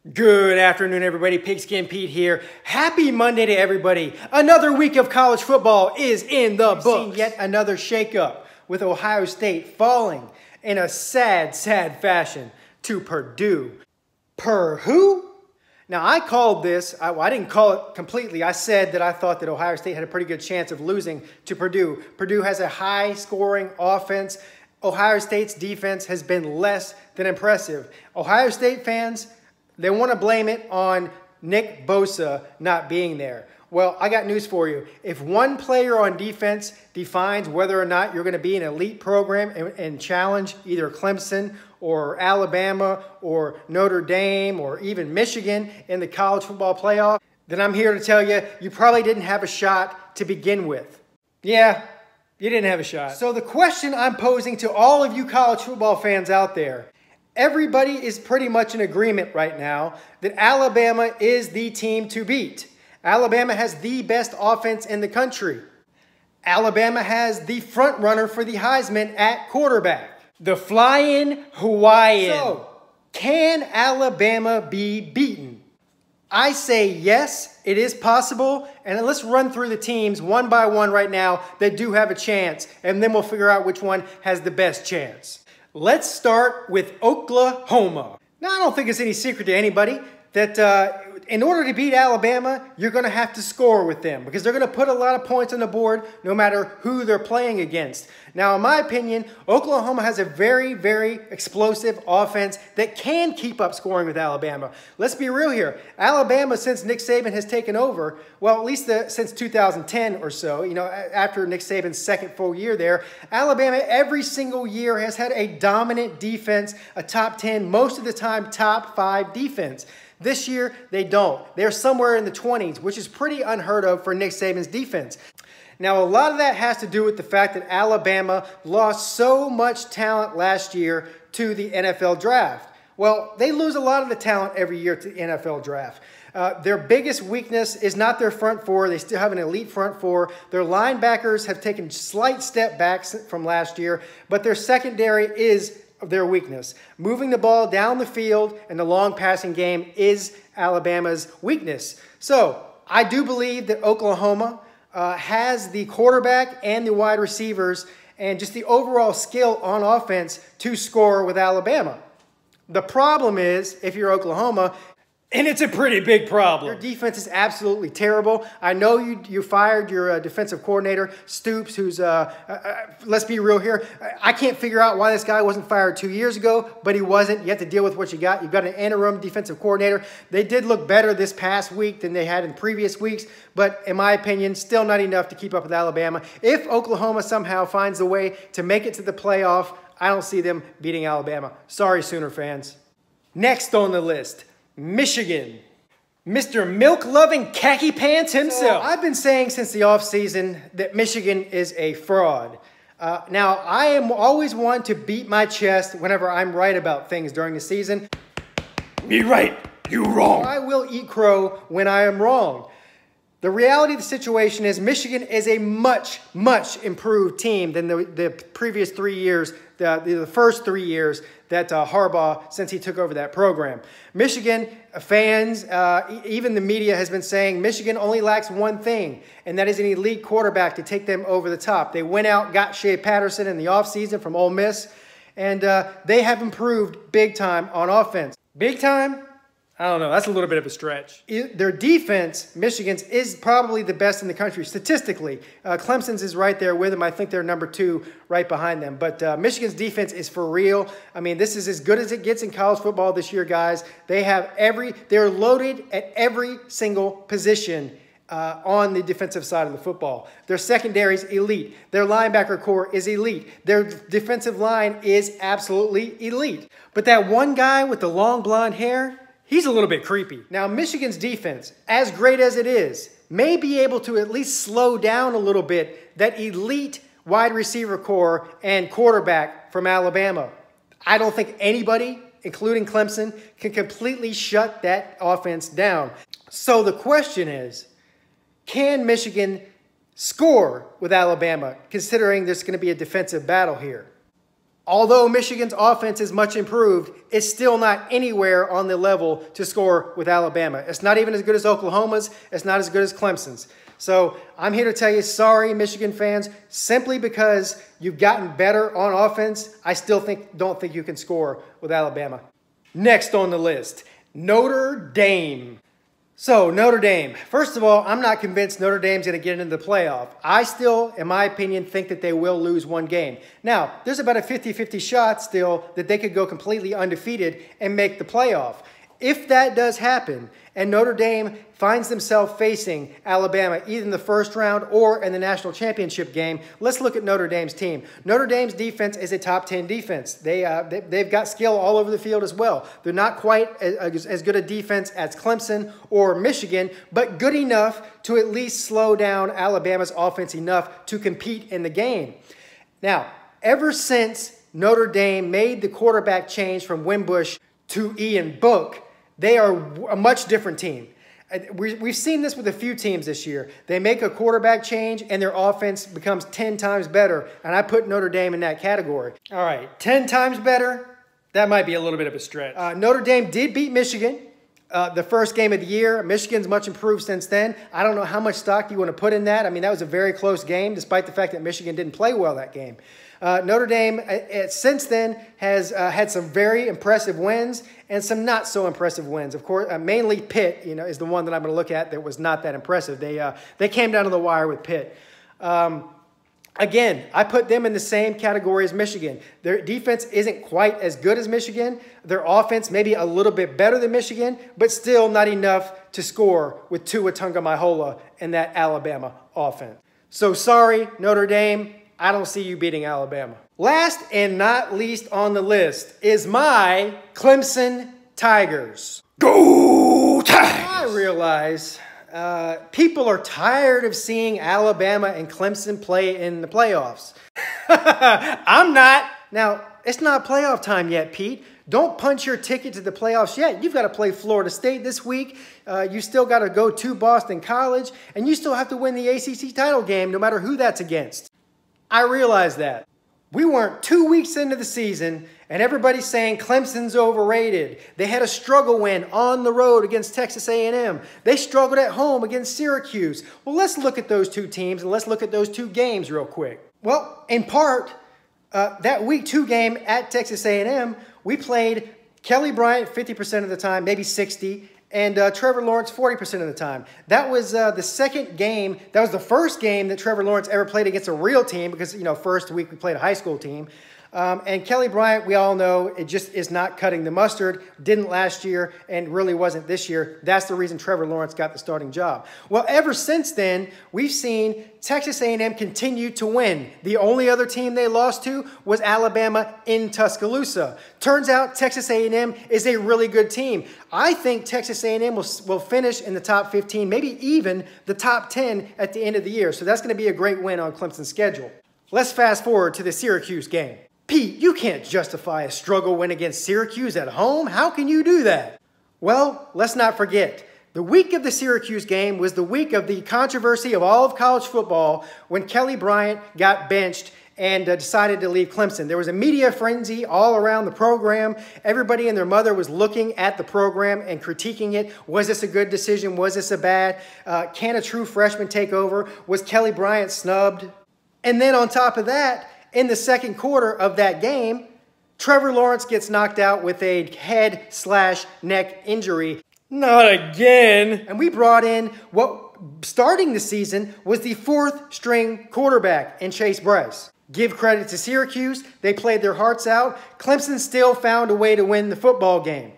Good afternoon, everybody. Pigskin Pete here. Happy Monday to everybody. Another week of college football is in the books. We've seen yet another shakeup with Ohio State falling in a sad fashion to Purdue. Per who? Now, I called this, I didn't call it completely. I said that I thought that Ohio State had a pretty good chance of losing to Purdue. Purdue has a high-scoring offense. Ohio State's defense has been less than impressive. Ohio State fans, they want to blame it on Nick Bosa not being there. Well, I got news for you. If one player on defense defines whether or not you're going to be an elite program and challenge either Clemson or Alabama or Notre Dame or even Michigan in the college football playoff, then I'm here to tell you, you probably didn't have a shot to begin with. Yeah, you didn't have a shot. So the question I'm posing to all of you college football fans out there, everybody is pretty much in agreement right now that Alabama is the team to beat. Alabama has the best offense in the country. Alabama has the front runner for the Heisman at quarterback. The flying Hawaiian. So, can Alabama be beaten? I say yes, it is possible. And let's run through the teams one by one right now that do have a chance. And then we'll figure out which one has the best chance. Let's start with Oklahoma. Now, I don't think it's any secret to anybody that in order to beat Alabama, you're going to have to score with them because they're going to put a lot of points on the board no matter who they're playing against. Now, in my opinion, Oklahoma has a very explosive offense that can keep up scoring with Alabama. Let's be real here. Alabama, since Nick Saban has taken over, well, at least since 2010 or so, you know, after Nick Saban's second full year there, Alabama every single year has had a dominant defense, a top 10, most of the time top 5 defense. This year, they don't. They're somewhere in the 20s, which is pretty unheard of for Nick Saban's defense. Now, a lot of that has to do with the fact that Alabama lost so much talent last year to the NFL draft. Well, they lose a lot of the talent every year to the NFL draft. Their biggest weakness is not their front four. They still have an elite front four. Their linebackers have taken slight step backs from last year, but their secondary is their weakness. Moving the ball down the field and the long passing game is Alabama's weakness. So I do believe that Oklahoma has the quarterback and the wide receivers and just the overall skill on offense to score with Alabama. The problem is, if you're Oklahoma, and it's a pretty big problem, your defense is absolutely terrible. I know you fired your defensive coordinator, Stoops, who's, let's be real here, I can't figure out why this guy wasn't fired 2 years ago, but he wasn't. You have to deal with what you got. You've got an interim defensive coordinator. They did look better this past week than they had in previous weeks, but in my opinion, still not enough to keep up with Alabama. If Oklahoma somehow finds a way to make it to the playoff, I don't see them beating Alabama. Sorry, Sooner fans. Next on the list, Michigan. Mr. Milk-loving khaki pants himself. So, I've been saying since the offseason that Michigan is a fraud. Now, I am always one to beat my chest whenever I'm right about things during the season. Me right, you wrong. I will eat crow when I am wrong. The reality of the situation is Michigan is a much improved team than the previous 3 years, the first 3 years that Harbaugh, since he took over that program. Michigan fans, even the media has been saying Michigan only lacks one thing, and that is an elite quarterback to take them over the top. They went out, got Shea Patterson in the offseason from Ole Miss, and they have improved big time on offense. Big time? I don't know. That's a little bit of a stretch. Their defense, Michigan's, is probably the best in the country statistically. Clemson's is right there with them. I think they're number 2 right behind them. But Michigan's defense is for real. I mean, this is as good as it gets in college football this year, guys. They're loaded at every single position on the defensive side of the football. Their secondary is elite. Their linebacker core is elite. Their defensive line is absolutely elite. But that one guy with the long blonde hair, he's a little bit creepy. Now, Michigan's defense, as great as it is, may be able to at least slow down a little bit that elite wide receiver core and quarterback from Alabama. I don't think anybody, including Clemson, can completely shut that offense down. So the question is, can Michigan score with Alabama, considering there's going to be a defensive battle here? Although Michigan's offense is much improved, it's still not anywhere on the level to score with Alabama. It's not even as good as Oklahoma's. It's not as good as Clemson's. So I'm here to tell you, sorry, Michigan fans, simply because you've gotten better on offense, I still don't think you can score with Alabama. Next on the list, Notre Dame. So, Notre Dame. First of all, I'm not convinced Notre Dame's going to get into the playoff. I still, in my opinion, think that they will lose one game. Now, there's about a 50-50 shot still that they could go completely undefeated and make the playoff. If that does happen, and Notre Dame finds themselves facing Alabama either in the first round or in the national championship game, let's look at Notre Dame's team. Notre Dame's defense is a top 10 defense. They've got skill all over the field as well. They're not quite as good a defense as Clemson or Michigan, but good enough to at least slow down Alabama's offense enough to compete in the game. Now, ever since Notre Dame made the quarterback change from Wimbush to Ian Book, they are a much different team. We've seen this with a few teams this year. They make a quarterback change and their offense becomes 10 times better, and I put Notre Dame in that category. All right, 10 times better, that might be a little bit of a stretch. Notre Dame did beat Michigan the first game of the year. Michigan's much improved since then. I don't know how much stock you want to put in that. I mean, that was a very close game, despite the fact that Michigan didn't play well that game. Notre Dame, since then, has had some very impressive wins and some not so impressive wins. Of course, mainly Pitt, is the one that I'm going to look at that was not that impressive. They came down to the wire with Pitt. Again, I put them in the same category as Michigan. Their defense isn't quite as good as Michigan. Their offense maybe a little bit better than Michigan, but still not enough to score with Tua Tagovailoa and that Alabama offense. So sorry, Notre Dame. I don't see you beating Alabama. Last and not least on the list is my Clemson Tigers. Go Tigers! I realize people are tired of seeing Alabama and Clemson play in the playoffs. I'm not. Now, it's not playoff time yet, Pete. Don't punch your ticket to the playoffs yet. You've got to play Florida State this week. You still got to go to Boston College, and you still have to win the ACC title game no matter who that's against. I realize that. We weren't 2 weeks into the season, and everybody's saying Clemson's overrated. They had a struggle win on the road against Texas A&M. They struggled at home against Syracuse. Well, let's look at those two teams, and let's look at those two games real quick. Well, in part, that Week 2 game at Texas A&M, we played Kelly Bryant 50% of the time, maybe 60%, and Trevor Lawrence 40% of the time. That was the second game. That was the first game that Trevor Lawrence ever played against a real team because, first week we played a high school team. And Kelly Bryant, we all know, it just is not cutting the mustard. Didn't last year and really wasn't this year. That's the reason Trevor Lawrence got the starting job. Well, ever since then, we've seen Texas A&M continue to win. The only other team they lost to was Alabama in Tuscaloosa. Turns out Texas A&M is a really good team. I think Texas A&M will finish in the top 15, maybe even the top 10 at the end of the year. So that's going to be a great win on Clemson's schedule. Let's fast forward to the Syracuse game. Pete, you can't justify a struggle win against Syracuse at home. How can you do that? Well, let's not forget. The week of the Syracuse game was the week of the controversy of all of college football when Kelly Bryant got benched and decided to leave Clemson. There was a media frenzy all around the program. Everybody and their mother was looking at the program and critiquing it. Was this a good decision? Was this a bad? Can a true freshman take over? Was Kelly Bryant snubbed? And then on top of that, in the second quarter of that game, Trevor Lawrence gets knocked out with a head/neck injury. Not again. And we brought in what, starting the season, was the fourth-string quarterback in Chase Bryce. Give credit to Syracuse. They played their hearts out. Clemson still found a way to win the football game.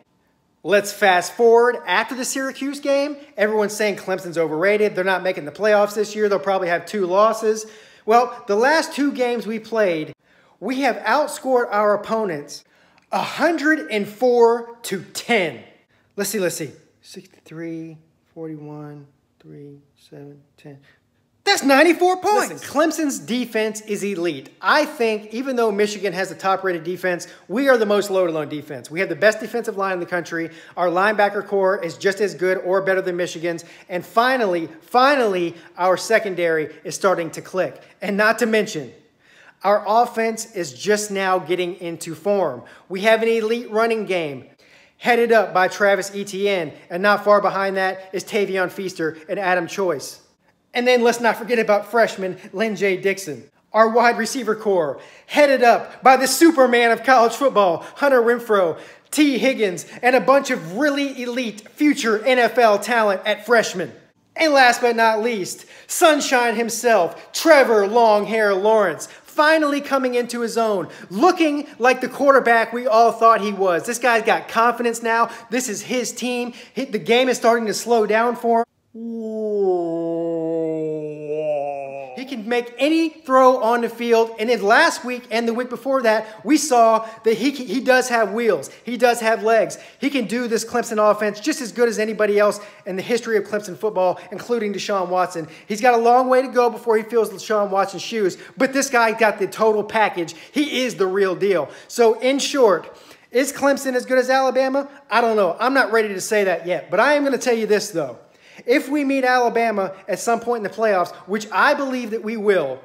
Let's fast forward. After the Syracuse game, everyone's saying Clemson's overrated. They're not making the playoffs this year. They'll probably have 2 losses. Well, the last 2 games we played, we have outscored our opponents 104-10. Let's see. 63, 41, 3, 7, 10. That's 94 points. Listen, Clemson's defense is elite. I think even though Michigan has the top-rated defense, we are the most loaded on defense. We have the best defensive line in the country. Our linebacker core is just as good or better than Michigan's. And finally, our secondary is starting to click. And not to mention, Our offense is just now getting into form. We have an elite running game headed up by Travis Etienne, and not far behind that is Tavion Feaster and Adam Choice. And then let's not forget about freshman Lynn J. Dixon. Our wide receiver core, headed up by the Superman of college football, Hunter Renfrow, T. Higgins, and a bunch of really elite future NFL talent at freshman. And last but not least, Sunshine himself, Trevor Longhair Lawrence, finally coming into his own, looking like the quarterback we all thought he was. This guy's got confidence now. This is his team. The game is starting to slow down for him. He can make any throw on the field. And then last week and the week before that, we saw that he does have wheels. He does have legs. He can do this Clemson offense just as good as anybody else in the history of Clemson football, including Deshaun Watson. He's got a long way to go before he fills Deshaun Watson's shoes, but this guy got the total package. He is the real deal. So in short, is Clemson as good as Alabama? I don't know. I'm not ready to say that yet, but I am going to tell you this, though. If we meet Alabama at some point in the playoffs, which I believe that we will,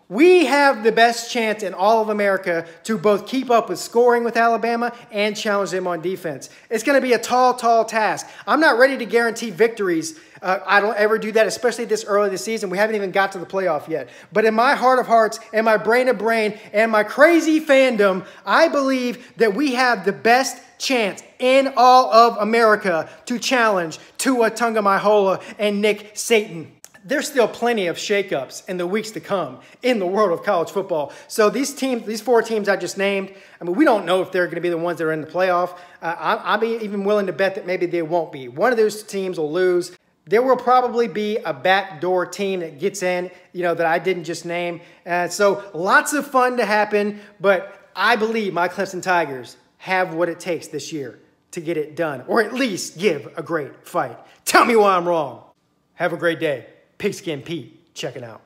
we have the best chance in all of America to both keep up with scoring with Alabama and challenge them on defense. It's going to be a tall, tall task. I'm not ready to guarantee victories. I don't ever do that, especially this early in the season. We haven't even got to the playoff yet. But in my heart of hearts and my brain of brain and my crazy fandom, I believe that we have the best chance in all of America to challenge Tua Tagovailoa and Nick Saban. There's still plenty of shakeups in the weeks to come in the world of college football. So these four teams I just named, I mean, we don't know if they're going to be the ones that are in the playoff. I'm even willing to bet that maybe they won't be. One of those teams will lose. There will probably be a backdoor team that gets in, that I didn't just name. So lots of fun to happen, but I believe my Clemson Tigers have what it takes this year to get it done, or at least give a great fight. Tell me why I'm wrong. Have a great day. Pigskin Pete, check it out.